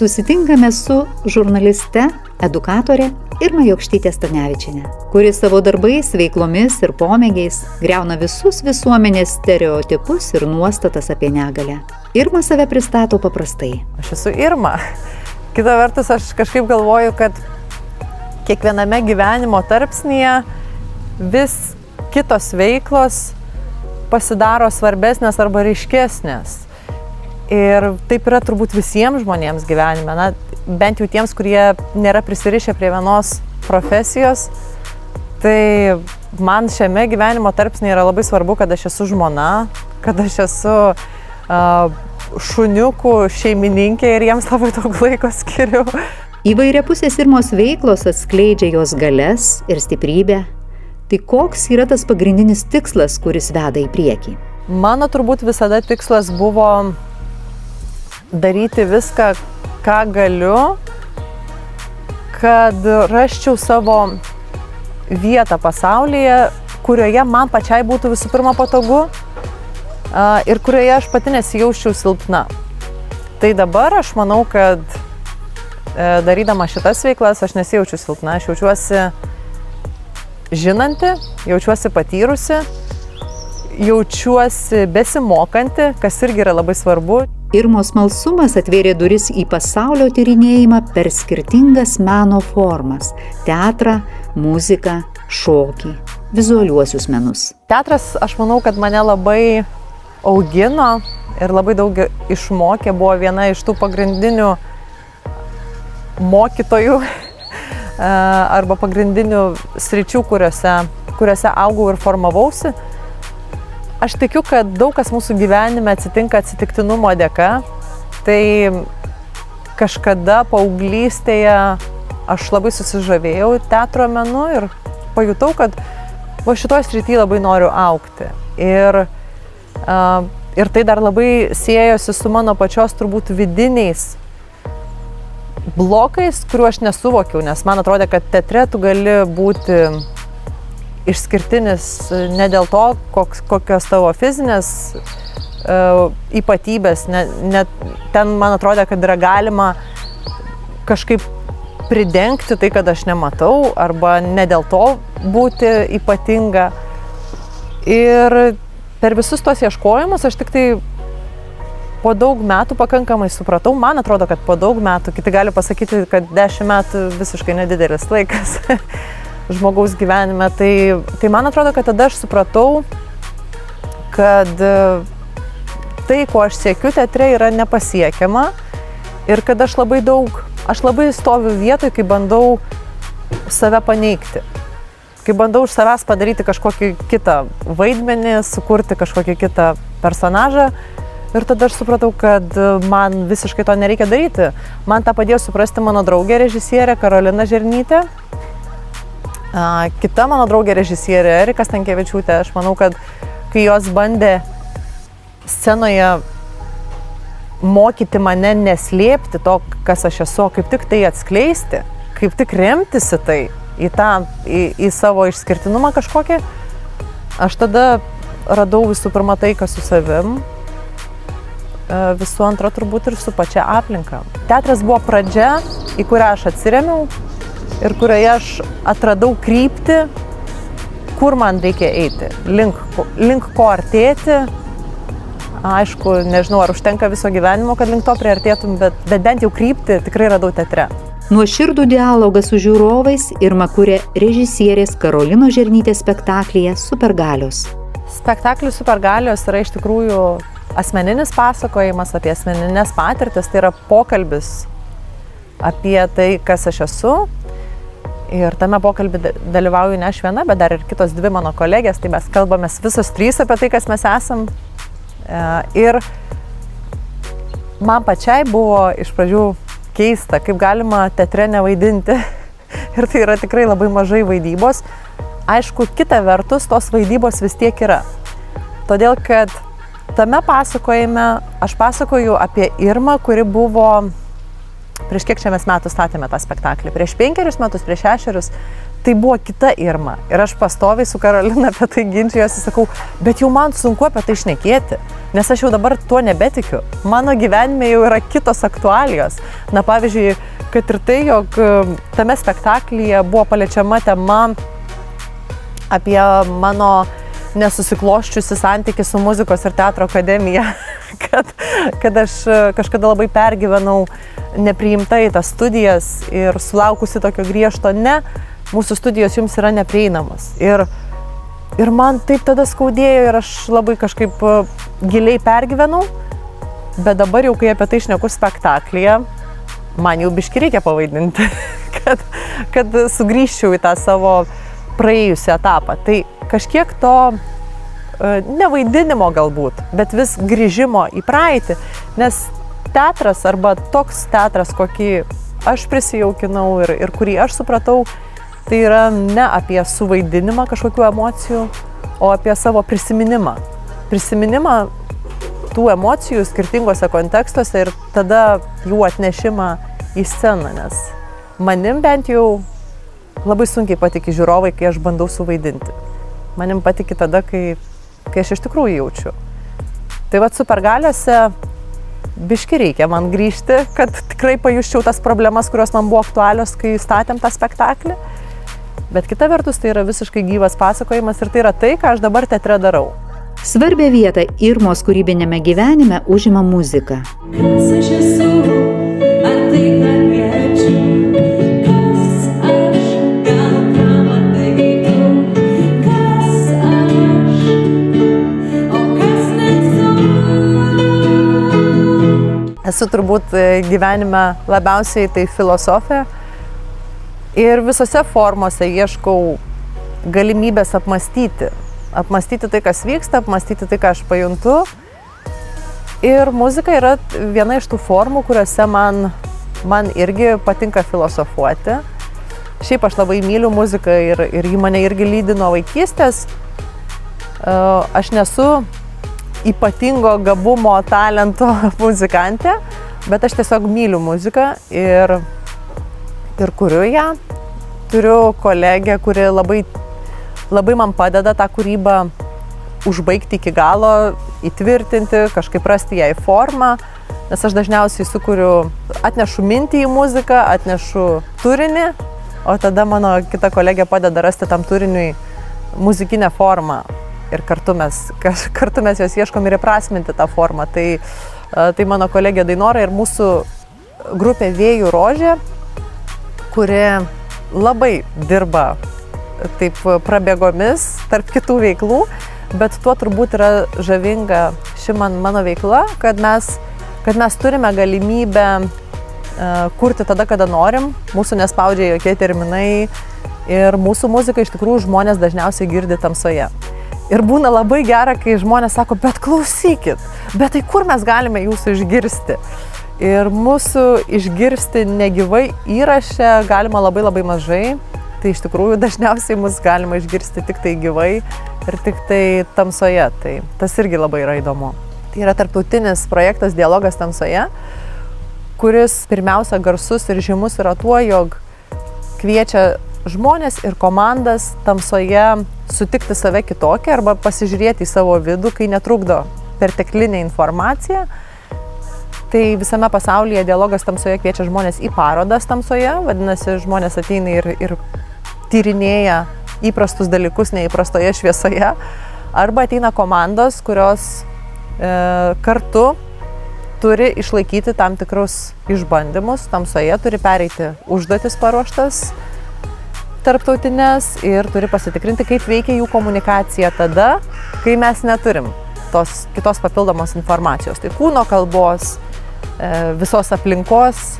susitinkame su žurnaliste, edukatore Irma Jokštytė-Stanevičienė, kuri savo darbais, veiklomis ir pomėgiais griauna visus visuomenės stereotipus ir nuostatas apie negalią. Irma save pristato paprastai. Aš esu Irma. Kita vertus, aš kažkaip galvoju, kad kiekviename gyvenimo tarpsnyje vis kitos veiklos pasidaro svarbesnės arba ryškesnės. Ir taip yra turbūt visiems žmonėms gyvenime, na, bent jau tiems, kurie nėra prisirišę prie vienos profesijos. Tai man šiame gyvenimo tarpsnyje yra labai svarbu, kad aš esu žmona, kad aš esu šuniukų šeimininkė ir jiems labai daug laiko skiriu. Įvairiapusės Irmos veiklos atskleidžia jos galias ir stiprybę. Tai koks yra tas pagrindinis tikslas, kuris veda į priekį? Mano turbūt visada tikslas buvo daryti viską, ką galiu, kad rasčiau savo vietą pasaulyje, kurioje man pačiai būtų visų pirma patogu ir kurioje aš pati nesijausčiau silpna. Tai dabar aš manau, kad darydama šitas veiklas aš nesijaučiu silpna, aš jaučiuosi žinanti, jaučiuosi patyrusi, jaučiuosi besimokanti, kas irgi yra labai svarbu. Irmos smalsumas atvėrė duris į pasaulio tyrinėjimą per skirtingas meno formas – teatrą, muziką, šokį, vizualiuosius menus. Teatras, aš manau, kad mane labai augino ir labai daug išmokė, buvo viena iš tų pagrindinių mokytojų arba pagrindinių sričių, kuriuose augau ir formavausi. Aš tikiu, kad daug kas mūsų gyvenime atsitinka atsitiktinumo dėka. Tai kažkada paauglystėje aš labai susižavėjau teatro menu ir pajutau, kad šitoj srity labai noriu augti. Ir tai dar labai siejosi su mano pačios turbūt vidiniais blokais, kuriuo aš nesuvokiau, nes man atrodė, kad teatre tu gali būti išskirtinis ne dėl to, kokios tavo fizinės ypatybės, ten man atrodė, kad yra galima kažkaip pridengti tai, kad aš nematau, arba ne dėl to būti ypatinga. Ir per visus tos ieškojimus aš tik tai po daug metų pakankamai supratau, man atrodo, kad po daug metų, kiti gali pasakyti, kad 10 metų visiškai nedidelis laikas žmogaus gyvenime, tai man atrodo, kad tada aš supratau, kad tai, ko aš siekiu teatre, yra nepasiekiama ir kad aš labai stoviu vietoj, kai bandau save paneigti, kai bandau iš savęs padaryti kažkokį kitą vaidmenį, sukurti kažkokį kitą personažą ir tada aš supratau, kad man visiškai to nereikia daryti. Man tą padėjo suprasti mano draugė režisierė Karolina Žernytė. Kita mano draugė režisierė Erika Stankevičiūtė, aš manau, kad kai jos bandė scenoje mokyti mane neslėpti to, kas aš esu, kaip tik tai atskleisti, kaip tik remtis į tai, į savo išskirtinumą kažkokį, aš tada radau visų pirma taiką su savim, visų antra turbūt ir su pačia aplinka. Teatras buvo pradžia, į kurią aš atsiremiau, ir kurioje aš atradau kryptį, kur man reikia eiti, link ko artėti. Aišku, nežinau, ar užtenka viso gyvenimo, kad link to priartėtum, bet bent jau kryptį tikrai radau teatre. Nuoširdų dialogą su žiūrovais Irma kuria režisierės Karolinos Žernytės spektaklyje Supergalios. Spektaklis Supergalios yra iš tikrųjų asmeninis pasakojimas apie asmeninės patirtis, tai yra pokalbis apie tai, kas aš esu. Ir tame pokalbį dalyvauju ne aš viena, bet dar ir kitos dvi mano kolegės, tai mes kalbamės visos trys apie tai, kas mes esam. Ir man pačiai buvo iš pradžių keista, kaip galima teatre nevaidinti. Ir tai yra tikrai labai mažai vaidybos. Aišku, kita vertus, tos vaidybos vis tiek yra. Todėl, kad tame pasakojime aš pasakoju apie Irmą, kuri buvo... Prieš kiek čia mes metų statėme tą spektaklį? Prieš 5 metus, prieš 6. tai buvo kita Irma. Ir aš pastoviai su Karolina apie tai ginčiuosi, sakau, bet jau man sunku apie tai šnekėti, nes aš jau dabar tuo nebetikiu. Mano gyvenime jau yra kitos aktualijos. Na, pavyzdžiui, kad ir tai, jog tame spektaklyje buvo paliečiama tema apie mano nesusikloščiusi santykį su muzikos ir teatro akademija, kad aš kažkada labai pergyvenau nepriimta į tas studijas ir sulaukusi tokio griežto ne, mūsų studijos jums yra neprieinamos. Ir man taip tada skaudėjo ir aš labai kažkaip giliai pergyvenau, bet dabar jau, kai apie tai šneku spektaklyje, man jau biškį reikia pavaidinti, kad sugrįžčiau į tą savo praėjusią etapą. Tai kažkiek to nevaidinimo galbūt, bet vis grįžimo į praeitį, nes teatras arba toks teatras, kokį aš prisijaukinau ir kurį aš supratau, tai yra ne apie suvaidinimą kažkokių emocijų, o apie savo prisiminimą. Prisiminimą tų emocijų skirtingose kontekstuose ir tada jų atnešimą į sceną, nes manim bent jau labai sunkiai patiki žiūrovai, kai aš bandau suvaidinti. Manim patiki tada, kai aš iš tikrųjų jaučiu. Tai vat Supergaliuose biški reikia man grįžti, kad tikrai pajusčiau tas problemas, kurios man buvo aktualios, kai statėm tą spektaklį. Bet kita vertus, tai yra visiškai gyvas pasakojimas ir tai yra tai, ką aš dabar teatre darau. Svarbią vietą Irmos kūrybinėme gyvenime užima muzika. Kas aš esu, ar tai, ką liečiu, kas aš, gal pramatai tu, kas aš, o kas nesu. Esu turbūt gyvenime labiausiai tai filosofė ir visose formose ieškau galimybės apmąstyti tai, kas vyksta, apmąstyti tai, ką aš pajuntu. Ir muzika yra viena iš tų formų, kuriuose man irgi patinka filosofuoti. Šiaip aš labai myliu muziką ir ji mane irgi lydi nuo vaikystės. Aš nesu ypatingo gabumo, talento muzikantė, bet aš tiesiog myliu muziką ir kuriu ją. Turiu kolegę, kuri labai man padeda tą kūrybą užbaigti iki galo, įtvirtinti, kažkaip rasti ją į formą, nes aš dažniausiai atnešu mintį į muziką, atnešu turinį, o tada mano kita kolegė padeda rasti tam turiniui muzikinę formą ir kartu mes jos ieškom ir įprasminti tą formą. Tai mano kolegė Dainora ir mūsų grupė Vėjų rožė, kuri labai dirba taip prabėgomis tarp kitų veiklų, bet tuo turbūt yra žavinga ši mano veikla, kad mes turime galimybę kurti tada, kada norim, mūsų nespaudžia jokie terminai ir mūsų muziką iš tikrųjų žmonės dažniausiai girdi tamsoje. Ir būna labai gera, kai žmonės sako, bet klausykit, bet tai kur mes galime jūsų išgirsti? Ir mūsų išgirsti negyvai įraše galima labai labai mažai. Tai iš tikrųjų dažniausiai mus galima išgirsti tik tai gyvai ir tik tai tamsoje. Tai tas irgi labai yra įdomu. Tai yra tarptautinis projektas Dialogas tamsoje, kuris pirmiausia garsus ir žymus yra tuo, jog kviečia žmonės ir komandas tamsoje sutikti save kitokią arba pasižiūrėti į savo vidų, kai netrukdo perteklinė informacija. Tai visame pasaulyje Dialogas tamsoje kviečia žmonės į parodas tamsoje, vadinasi, žmonės ateina ir tyrinėja įprastus dalykus neįprastoje šviesoje, arba ateina komandos, kurios kartu turi išlaikyti tam tikrus išbandymus tamsoje, turi pereiti užduotis paruoštas tarptautinės ir turi pasitikrinti, kaip veikia jų komunikacija tada, kai mes neturim tos kitos papildomos informacijos. Tai kūno kalbos, visos aplinkos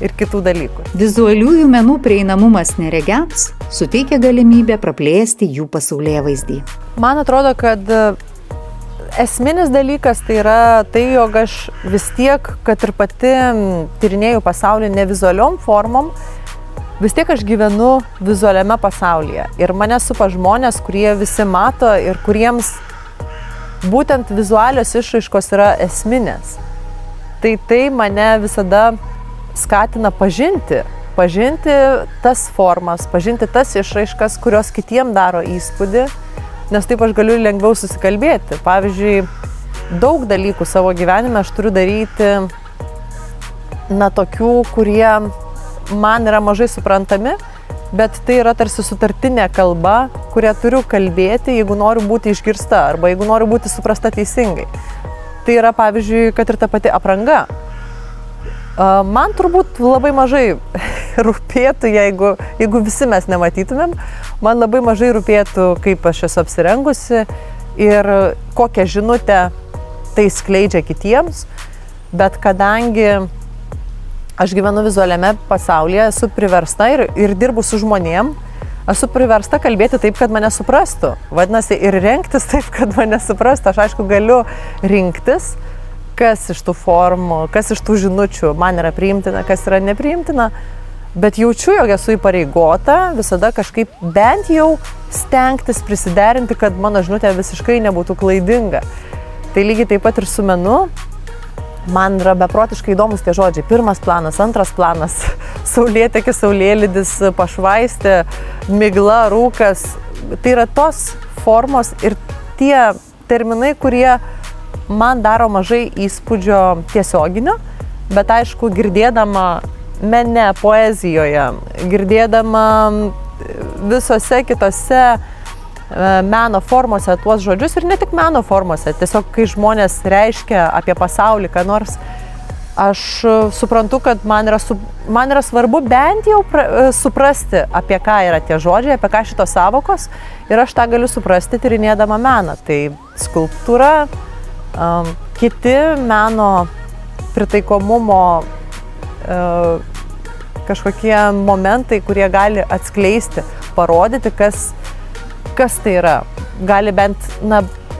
ir kitų dalykų. Vizualiųjų menų prieinamumas neregiams suteikia galimybę praplėsti jų pasaulėvaizdį. Man atrodo, kad esminis dalykas tai yra tai, jog aš vis tiek, kad ir pati tyrinėju pasaulį ne vizualiom formom, vis tiek aš gyvenu vizualiame pasaulyje. Ir mane supa žmonės, kurie visi mato ir kuriems būtent vizualios išraiškos yra esminės. Tai mane visada skatina pažinti pažinti tas formas, pažinti tas išraiškas, kurios kitiem daro įspūdį, nes taip aš galiu lengviau susikalbėti. Pavyzdžiui, daug dalykų savo gyvenime aš turiu daryti, tokių, kurie man yra mažai suprantami, bet tai yra tarsi sutartinė kalba, kurią turiu kalbėti, jeigu noriu būti išgirsta arba jeigu noriu būti suprasta teisingai. Tai yra, pavyzdžiui, kad ir ta pati apranga. Man turbūt labai mažai rūpėtų, jeigu visi mes nematytumėm, man labai mažai rūpėtų, kaip aš esu apsirengusi ir kokią žinutę tai skleidžia kitiems, bet kadangi aš gyvenu vizualiame pasaulyje, esu priversta ir dirbu su žmonėm, esu priversta kalbėti taip, kad mane suprastų. Vadinasi, ir rengtis taip, kad mane suprastų. Aš aišku galiu rinktis, kas iš tų formų, kas iš tų žinučių man yra priimtina, kas yra nepriimtina, bet jaučiu, jog esu įpareigota visada kažkaip bent jau stengtis prisiderinti, kad mano žinutė visiškai nebūtų klaidinga. Tai lygiai taip pat ir su menu. Man yra beprotiškai įdomus tie žodžiai. Pirmas planas, antras planas, saulėtekis, saulėlydis, pašvaistė, migla, rūkas. Tai yra tos formos ir tie terminai, kurie man daro mažai įspūdžio tiesioginio, bet aišku, girdėdama mene, poezijoje, girdėdama visose kitose meno formose tuos žodžius ir ne tik meno formose, tiesiog kai žmonės reiškia apie pasaulį, ką nors, aš suprantu, kad man yra svarbu bent jau suprasti, apie ką yra tie žodžiai, apie ką šitos savokos ir aš tą galiu suprasti tyrinėdama meną. Tai skulptūra, kiti meno pritaikomumo kažkokie momentai, kurie gali atskleisti, parodyti, kas tai yra. Gali bent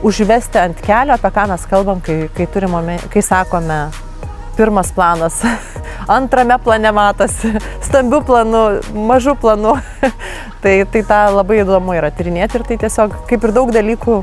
užvesti ant kelio, apie ką mes kalbam, kai sakome pirmas planas, antrame plane matosi, stambių planų, mažų planų. tai tą labai įdomu yra tyrinėti ir tai tiesiog kaip ir daug dalykų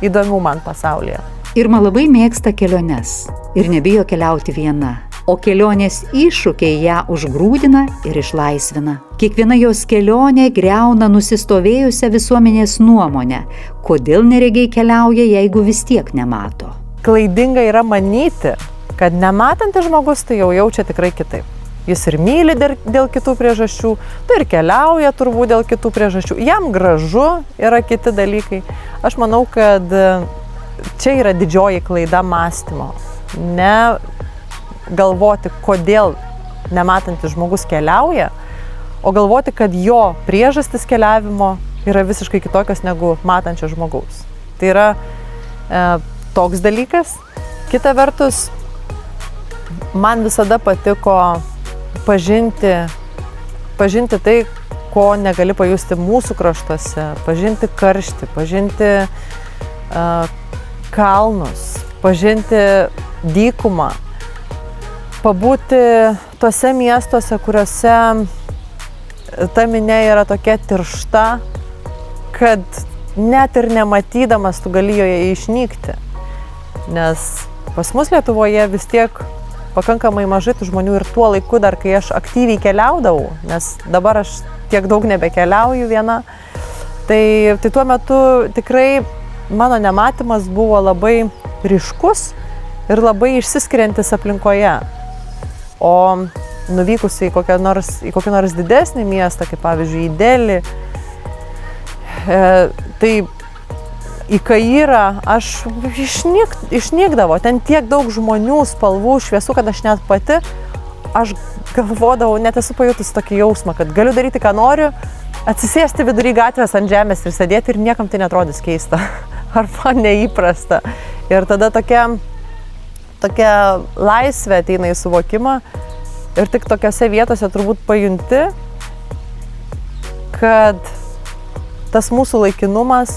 įdomių man pasaulyje. Irma labai mėgsta keliones ir nebijo keliauti viena. O kelionės iššūkiai ją užgrūdina ir išlaisvina. Kiekviena jos kelionė griauna nusistovėjusią visuomenės nuomonę, kodėl neregiai keliauja, jeigu vis tiek nemato. Klaidinga yra manyti, kad nematantis žmogus tai jau jaučia tikrai kitaip. Jis ir myli dėl kitų priežasčių, tai ir keliauja turbūt dėl kitų priežasčių. Jam gražu yra kiti dalykai. Aš manau, kad čia yra didžioji klaida mąstymo. Ne galvoti, kodėl nematantis žmogus keliauja, o galvoti, kad jo priežastis keliavimo yra visiškai kitokios negu matančio žmogaus. Tai yra toks dalykas. Kita vertus, man visada patiko pažinti tai, ko negali pajusti mūsų kraštuose, pažinti karštį, pažinti kalnus, pažinti dykumą, pabūti tuose miestuose, kuriuose ta minia yra tokia tiršta, kad net ir nematydamas tu gali joje išnykti. Nes pas mus Lietuvoje vis tiek pakankamai mažai tų žmonių ir tuo laiku dar, kai aš aktyviai keliaudavau, nes dabar aš tiek daug nebekeliauju viena, tai tuo metu tikrai mano nematymas buvo labai ryškus ir labai išsiskiriantis aplinkoje. O nuvykus į kokį nors didesnį miestą, kaip pavyzdžiui į Delį, tai į Kairą aš išnykdavau. Ten tiek daug žmonių, spalvų, šviesų, kad aš net pati, aš galvodavau, net esu pajutusi tokį jausmą, kad galiu daryti, ką noriu, atsisėsti vidury gatvės ant žemės ir sėdėti ir niekam tai netrodys keista arba neįprasta. Ir tada tokia laisvė ateina į suvokimą ir tik tokiose vietose turbūt pajunti, kad tas mūsų laikinumas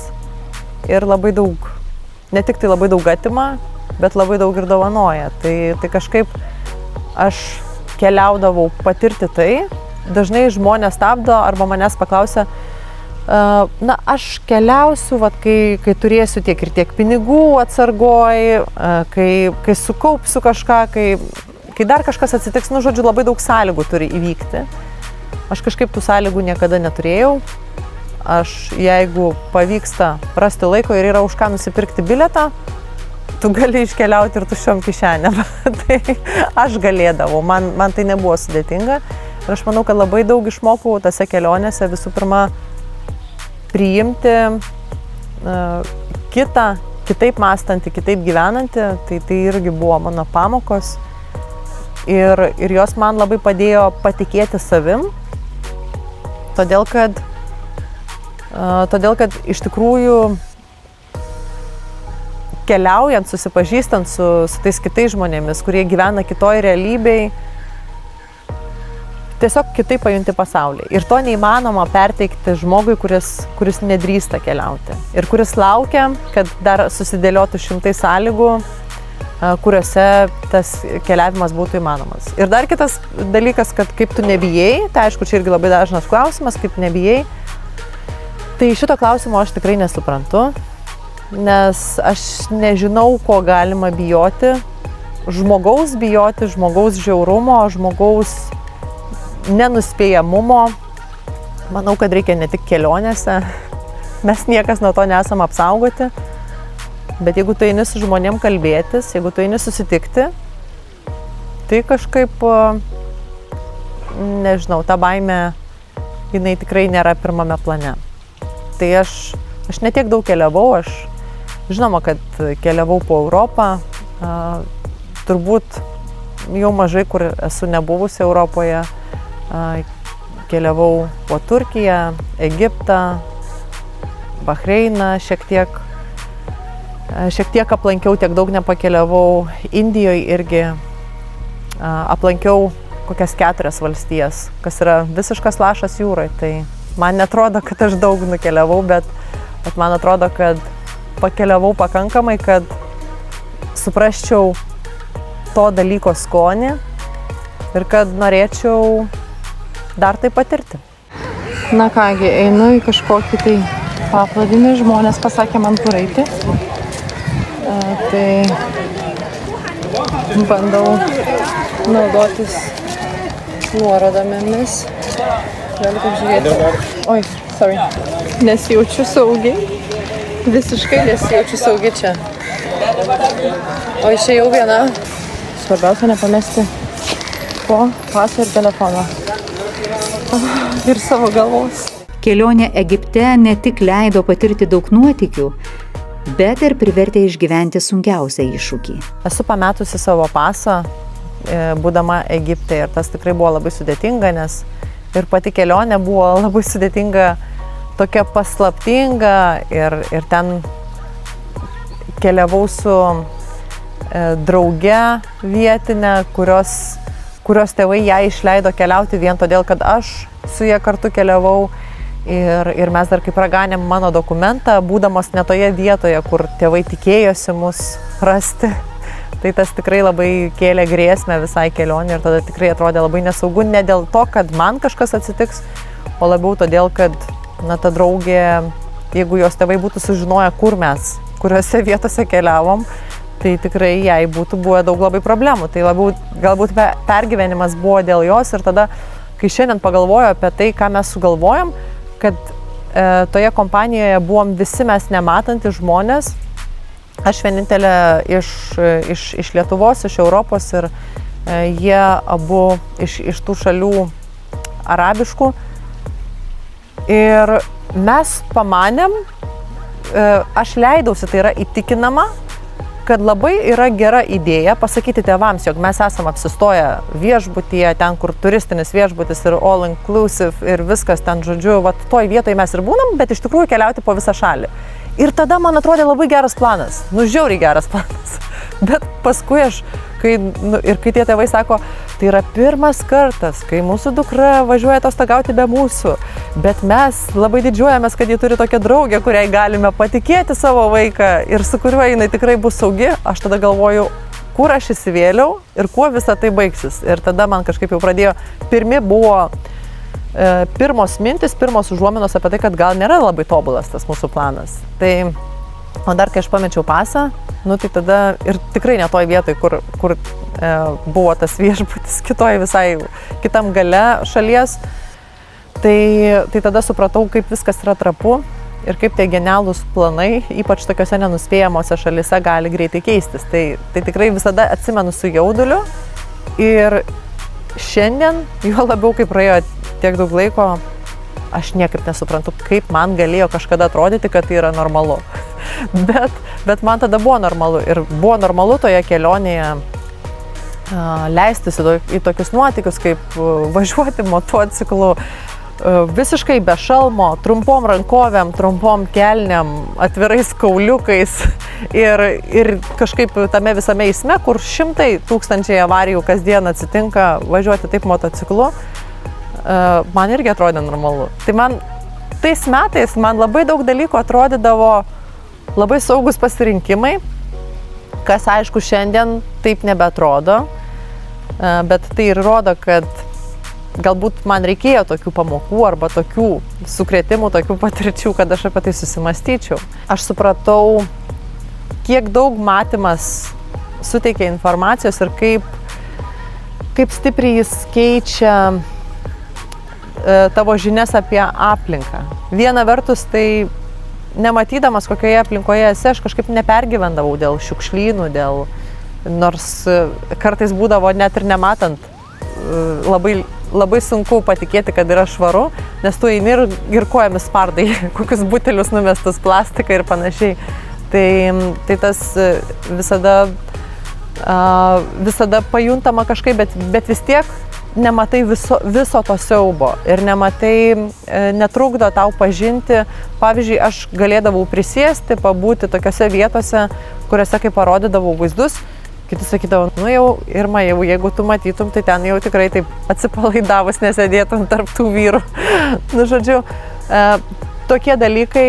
ir labai daug, ne tik tai labai daug atima, bet labai daug ir dovanoja. Tai kažkaip aš keliaudavau patirti tai, dažnai žmonės stabdo arba manęs paklausia, aš keliausiu, kai turėsiu tiek ir tiek pinigų atsargoj, kai sukaupsiu kažką, kai dar kažkas atsitiks, žodžiu, labai daug sąlygų turi įvykti. Aš kažkaip tų sąlygų niekada neturėjau. Aš, jeigu pavyksta rasti laiko ir yra už ką nusipirkti bilietą, tu gali iškeliauti ir tuščiom kišenėm. Tai aš galėdavau, man tai nebuvo sudėtinga. Ir aš manau, kad labai daug išmokau tose kelionėse visų pirma priimti kitą, kitaip mąstantį, kitaip gyvenantį. Tai irgi buvo mano pamokos. Ir jos man labai padėjo patikėti savim, todėl kad iš tikrųjų keliaujant, susipažįstant su tais kitais žmonėmis, kurie gyvena kitoj realybėj, tiesiog kitaip pajunti pasaulį. Ir to neįmanoma perteikti žmogui, kuris nedrįsta keliauti. Ir kuris laukia, kad dar susidėliotų šimtai sąlygų, kuriuose tas keliavimas būtų įmanomas. Ir dar kitas dalykas, kad kaip tu nebijai, tai aišku, čia irgi labai dažnas klausimas, kaip nebijai. Tai šito klausimo aš tikrai nesuprantu, nes aš nežinau, ko galima bijoti. Žmogaus bijoti, žmogaus žiaurumo, žmogaus nenuspėjamumo. Manau, kad reikia ne tik kelionėse. Mes niekas nuo to nesam apsaugoti. Bet jeigu tu eini su žmonėm kalbėtis, jeigu tu eini susitikti, tai kažkaip, nežinau, ta baimė, jinai tikrai nėra pirmame plane. Tai aš netiek daug keliavau, aš žinoma, kad keliavau po Europą, turbūt jau mažai, kur esu nebuvusi Europoje, keliavau po Turkiją, Egiptą, Bahreiną šiek tiek aplankiau, tiek daug nepakeliavau. Indijoje irgi aplankiau kokias 4 valstijas, kas yra visiškas lašas jūrai. Tai man netrodo, kad aš daug nukeliavau, bet man atrodo, kad pakeliavau pakankamai, kad suprasčiau to dalyko skonį ir kad norėčiau dar tai patirti. Na kągi, einu į kažkokį tai paplūdimį, žmonės pasakė man kur eiti. Tai bandau naudotis nuorodomis. Galite apžiūrėti. Oi, sorry. Nesijaučiu saugiai. Visiškai nesijaučiu saugiai čia. O išėjau viena. Svarbiausia nepamesti paso ir telefono. Ir savo galvos. Kelionė Egipte ne tik leido patirti daug nuotykių, bet ir privertė išgyventi sunkiausią iššūkį. Esu pametusi savo pasą, būdama Egipte, ir tas tikrai buvo labai sudėtinga, nes ir pati kelionė buvo labai sudėtinga, tokia paslaptinga, ir ten keliavau su drauge vietinė, kurios tėvai ją išleido keliauti vien todėl, kad aš su jie kartu keliavau. Ir mes dar kaip raganėm mano dokumentą, būdamos ne toje vietoje, kur tėvai tikėjosi mus rasti. Tai tas tikrai labai kėlė grėsmę visai kelionį ir tada tikrai atrodė labai nesaugu, ne dėl to, kad man kažkas atsitiks, o labiau todėl, kad ta draugė, jeigu jos tėvai būtų sužinoję, kur mes, kuriuose vietose keliavom, tai tikrai jai būtų buvę daug labai problemų. Tai labiau galbūt pergyvenimas buvo dėl jos ir tada, kai šiandien pagalvoju apie tai, ką mes sugalvojom, kad toje kompanijoje buvom visi mes nematantys žmonės. Aš vienintelė iš Lietuvos, iš Europos ir jie abu iš tų šalių arabiškų. Ir mes pamanėm, aš leidausi, tai yra įtikinama, kad labai yra gera idėja pasakyti tėvams, jog mes esam apsistoję viešbutyje, ten, kur turistinis viešbutis ir all inclusive ir viskas ten, žodžiu, vat toj vietoje mes ir būnam, bet iš tikrųjų keliauti po visą šalį. Ir tada man atrodė labai geras planas, žiauriai geras planas. Bet paskui kai tie tėvai sako, tai yra pirmas kartas, kai mūsų dukra važiuoja atostogauti be mūsų, bet mes labai didžiuojamės, kad ji turi tokią draugę, kuriai galime patikėti savo vaiką ir su kuriuo jinai tikrai bus saugi. Aš tada galvoju, kur aš įsivėliau ir kuo visa tai baigsis. Ir tada man kažkaip jau pradėjo, pirmos mintis, pirmos užuominos apie tai, kad gal nėra labai tobulas tas mūsų planas. Tai, o dar kai aš pamečiau pasą, tai tada ir tikrai ne toj vietoj, kur buvo tas viešbutis, kitoj visai kitam gale šalies, Tai tada supratau, kaip viskas yra trapu ir kaip tie genialūs planai, ypač tokiuose nenuspėjamuose šalyse, gali greitai keistis. Tai tikrai visada atsimenu su jauduliu ir šiandien, juo labiau, kai praėjo tiek daug laiko, aš niekaip nesuprantu, kaip man galėjo kažkada atrodyti, kad tai yra normalu. Bet man tada buvo normalu ir buvo normalu toje kelionėje leistis į tokius nuotykius, kaip važiuoti motociklu, visiškai be šalmo, trumpom rankovėm, trumpom kelniam, atvirais kauliukais ir kažkaip tame visame eisme, kur 100,000 avarijų kasdien atsitinka, važiuoti taip motociklu, man irgi atrodė normalu. Tai man tais metais labai daug dalykų atrodydavo labai saugus pasirinkimai, kas aišku šiandien taip nebeatrodo, bet tai ir rodo, kad galbūt man reikėjo tokių pamokų arba tokių sukrėtimų, tokių patirčių, kad aš apie tai susimastyčiau. Aš supratau, kiek daug matymas suteikia informacijos ir kaip stipriai jis keičia tavo žinias apie aplinką. Viena vertus, tai nematydamas, kokioje aplinkoje esi, aš kažkaip nepergyvendavau dėl šiukšlynų, nors kartais būdavo net ir nematant, labai sunku patikėti, kad yra švaru, nes tu eini ir kojomis spardai kokius butelius numestus, plastiką ir panašiai. Tai tas visada pajuntama kažkaip, bet vis tiek nematai viso to siaubo ir netrukdo tau pažinti. Pavyzdžiui, aš galėdavau prisėsti, pabūti tokiose vietose, kuriuose kaip parodydavau vaizdus. Kiti sakydavo, Irma, jeigu tu matytum, tai ten jau tikrai taip atsipalaidavus nesėdėtum tarp tų vyrų. Žodžiu, tokie dalykai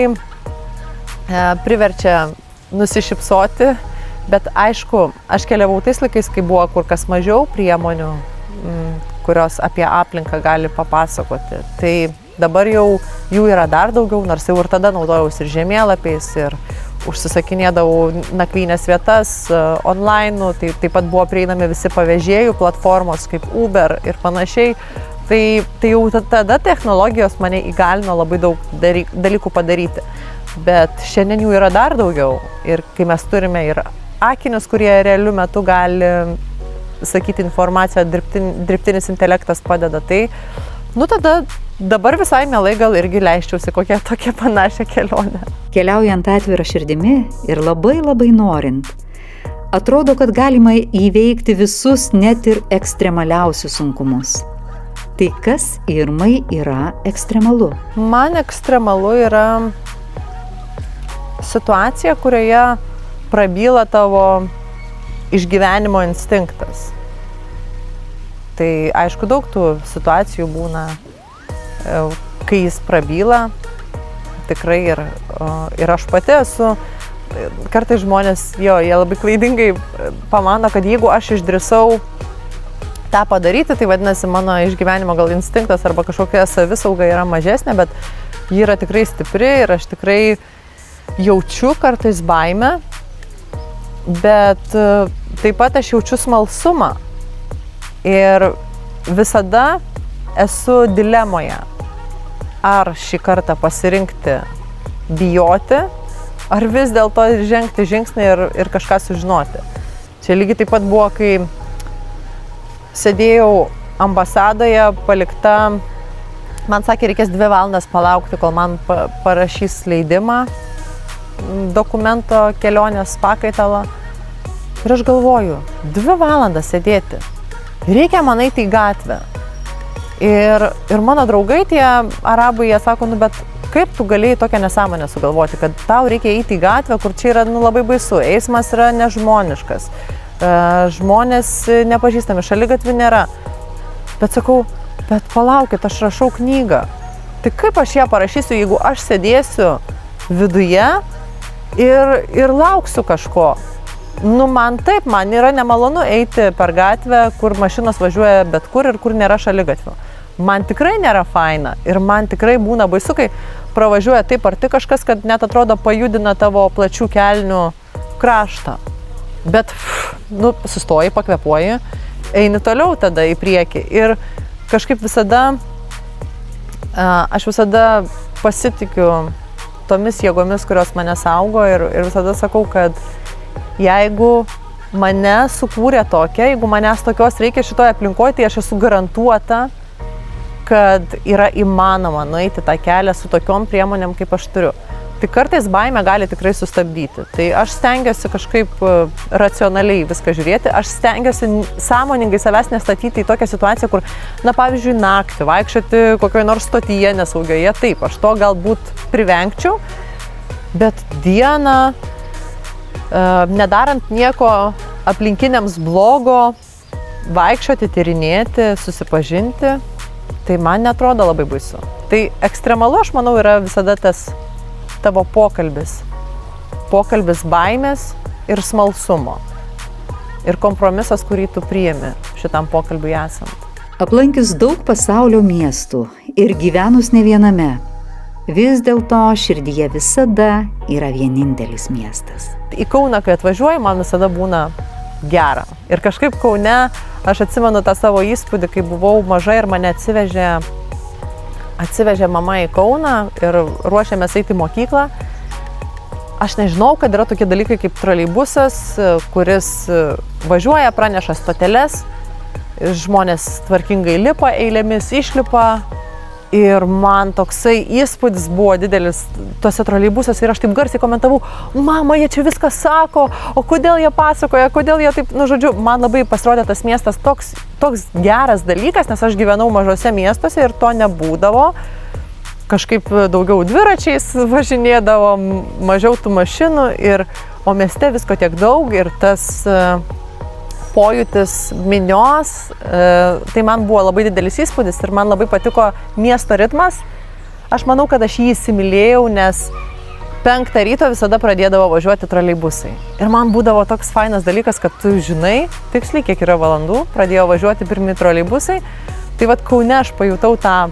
priverčia nusišypsoti, bet aišku, aš keliavau tais laikais, kai buvo kur kas mažiau priemonių, kurios apie aplinką gali papasakoti. Tai dabar jau jų yra dar daugiau, nors jau ir tada naudojausi ir žemėlapiais, ir užsisakinėdavau nakvynės vietas online, tai taip pat buvo prieinami visi pavėžėjų platformos kaip Uber ir panašiai. Tai jau tada technologijos mane įgalino labai daug dalykų padaryti. Bet šiandien jų yra dar daugiau. Ir kai mes turime ir akinius, kurie realiu metu gali sakyti informaciją, dirbtinis intelektas padeda, tai tada dabar visai mielai gal irgi leiščiausi kokią tokią panašią kelionę. Keliaujant atvira širdimi ir labai norint, atrodo, kad galima įveikti visus net ir ekstremaliausius sunkumus. Tai kas Irmai yra ekstremalu? Man ekstremalu yra situacija, kurioje prabyla tavo išgyvenimo instinktas. Tai aišku, daug tų situacijų būna, kai jis prabyla, tikrai ir aš pati esu. Kartais žmonės, jie labai klaidingai pamano, kad jeigu aš išdrįsau tą padaryti, tai vadinasi, mano išgyvenimo gal instinktas arba kažkokia savisauga yra mažesnė, bet ji yra tikrai stipri ir aš tikrai jaučiu kartais baimę, bet taip pat aš jaučiu smalsumą ir visada esu dilemoje, ar šį kartą pasirinkti bijoti, ar vis dėlto žengti žingsnį ir kažką sužinoti. Čia lygiai taip pat buvo, kai sėdėjau ambasadoje palikta, man sakė, reikės 2 valandas palaukti, kol man parašys leidimą dokumento kelionės pakaitalo. Ir aš galvoju, 2 valandas sėdėti, reikia man eiti į gatvę. Ir mano draugai, tie arabai, jie sako, bet kaip tu galėjai tokią nesąmonę sugalvoti, kad tau reikia eiti į gatvę, kur čia yra labai baisu, eismas yra nežmoniškas, žmonės nepažįstami, šaligatvių nėra. Bet sakau, bet palaukit, aš rašau knygą. Tai kaip aš ją parašysiu, jeigu aš sėdėsiu viduje ir lauksiu kažko? Man yra nemalonu eiti per gatvę, kur mašinos važiuoja bet kur ir kur nėra šaligatvių. Man tikrai nėra faina ir man tikrai būna baisu, kai pravažiuoja taip arti kažkas, kad net atrodo pajudina tavo plačių kelnių kraštą. Bet, sustoji, pakvepuoji, eini toliau tada į priekį. Ir kažkaip visada Aš visada pasitikiu tomis jėgomis, kurios mane saugo ir visada sakau, kad jeigu mane sukūrė tokia, jeigu manęs tokios reikia šitoje aplinkoje, tai aš esu garantuota, kad yra įmanoma nueiti tą kelią su tokiom priemonėm, kaip aš turiu. Tai kartais baimė gali tikrai sustabdyti. Tai aš stengiuosi kažkaip racionaliai viską žiūrėti, aš stengiuosi sąmoningai savęs nestatyti į tokią situaciją, kur, na, pavyzdžiui, naktį vaikščioti kokioje nors stotyje nesaugioje, taip, aš to galbūt privengčiau, bet dieną, nedarant nieko aplinkiniams blogo, vaikščioti, tyrinėti, susipažinti, tai man netrodo labai baisu. Tai ekstremalu, aš manau, yra visada tas tavo pokalbis baimės ir smalsumo. Ir kompromisas, kurį tu priimi šitam pokalbiui esant. Aplankius daug pasaulio miestų ir gyvenus ne viename, vis dėlto širdyje visada yra vienintelis miestas. Į Kauną, kai atvažiuoju, man visada būna gera. Ir kažkaip Kaune, aš atsimenu tą savo įspūdį, kai buvau maža ir mane atsivežė mama į Kauną ir ruošėmės eiti į mokyklą. Aš nežinau, kad yra tokie dalykai kaip troleibusas, kuris važiuoja, praneša stoteles, žmonės tvarkingai lipa eilėmis, išlipa. Ir man toksai įspūdis buvo didelis tuose troleibusuose ir aš taip garsiai komentavau, mama, jie čia viską sako, o kodėl jie pasakoja, kodėl jie taip, žodžiu, man labai pasirodė tas miestas toks geras dalykas, nes aš gyvenau mažose miestuose ir to nebūdavo. Kažkaip daugiau dviračiais važinėdavo, mažiau tų mašinų, o mieste visko tiek daug ir tas pojūtis minios, tai man buvo labai didelis įspūdis ir man labai patiko miesto ritmas. Aš manau, kad aš jį įsimylėjau, nes 5 ryto visada pradėdavo važiuoti troleibusai. Ir man būdavo toks fainas dalykas, kad tu žinai tiksliai, kiek yra valandų, pradėjo važiuoti pirmi troleibusai. Tai vat Kaune aš pajutau tą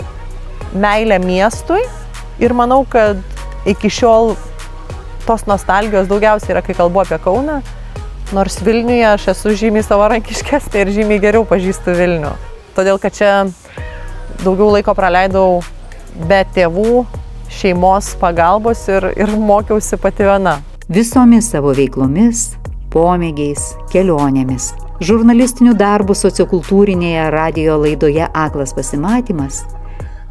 meilę miestui ir manau, kad iki šiol tos nostalgijos daugiausiai yra, kai kalbu apie Kauną. Nors Vilniuje aš esu žymiai savarankiškesnė ir žymiai geriau pažįstu Vilnių. Todėl, kad čia daugiau laiko praleidau be tėvų, šeimos pagalbos ir mokiausi pati viena. Visomis savo veiklomis, pomėgiais, kelionėmis, žurnalistiniu darbu sociokultūrinėje radijo laidoje Aklas pasimatymas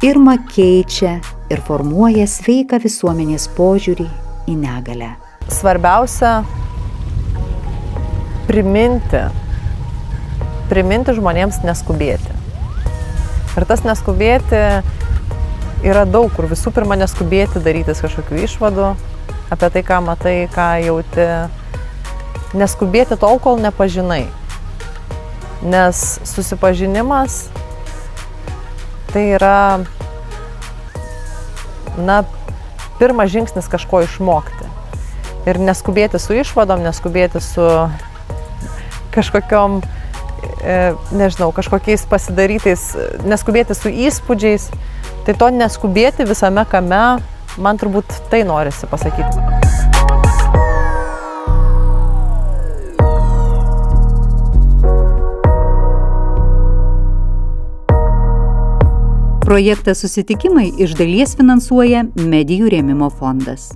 Irma keičia ir formuoja sveiką visuomenės požiūrį į negalią. Svarbiausia priminti žmonėms neskubėti. Ir tas neskubėti yra daug, kur visų pirma neskubėti darytis kažkokių išvadų apie tai, ką matai, ką jauti. Neskubėti tol, kol nepažinai. Nes susipažinimas tai yra, pirmas žingsnis kažko išmokti. Ir neskubėti su išvadom, neskubėti su kažkokiom, kažkokiais pasidarytais, neskubėti su įspūdžiais. Tai to neskubėti visame kame, man turbūt tai norisi pasakyti. Projektą Susitikimai iš dalies finansuoja Medijų rėmimo fondas.